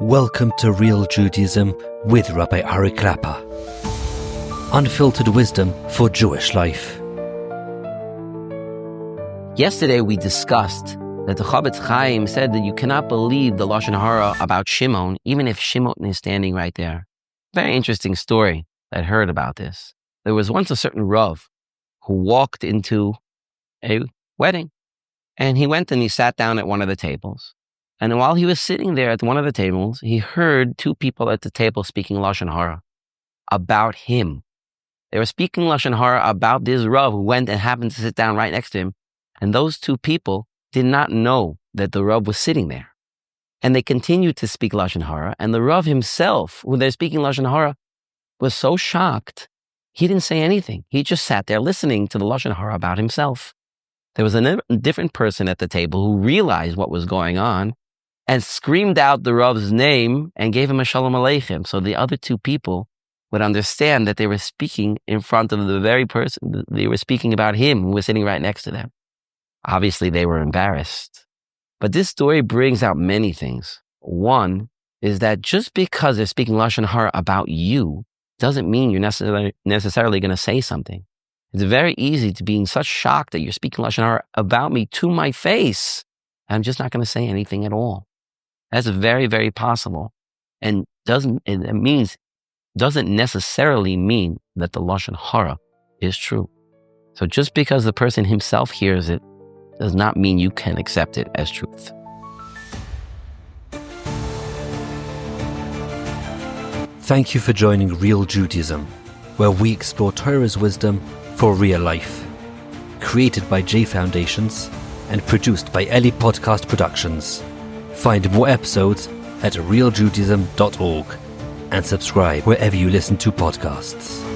Welcome to Real Judaism with Rabbi Ari Klapper. Unfiltered wisdom for Jewish life. Yesterday we discussed that the Chafetz Chaim said that you cannot believe the Lashon Hara about Shimon, even if Shimon is standing right there. Very interesting story I heard about this. There was once a certain Rav who walked into a wedding, and he went and he sat down at one of the tables. And while he was sitting there at one of the tables, he heard two people at the table speaking Lashon Hara about him. They were speaking Lashon Hara about this Rav who went and happened to sit down right next to him. And those two people did not know that the Rav was sitting there. And they continued to speak Lashon Hara. And the Rav himself, when they're speaking Lashon Hara, was so shocked, he didn't say anything. He just sat there listening to the Lashon Hara about himself. There was a different person at the table who realized what was going on and screamed out the Rav's name and gave him a Shalom Aleichem. So the other two people would understand that they were speaking in front of the very person, they were speaking about him who was sitting right next to them. Obviously, they were embarrassed. But this story brings out many things. One is that just because they're speaking Lashon Hara about you doesn't mean you're necessarily going to say something. It's very easy to be in such shock that you're speaking Lashon Hara about me to my face. I'm just not going to say anything at all. That's very, very possible. And doesn't necessarily mean that the Lashon Hara is true. So just because the person himself hears it does not mean you can accept it as truth. Thank you for joining Real Judaism, where we explore Torah's wisdom for real life. Created by J Foundations and produced by Eli Podcast Productions. Find more episodes at realjudaism.org and subscribe wherever you listen to podcasts.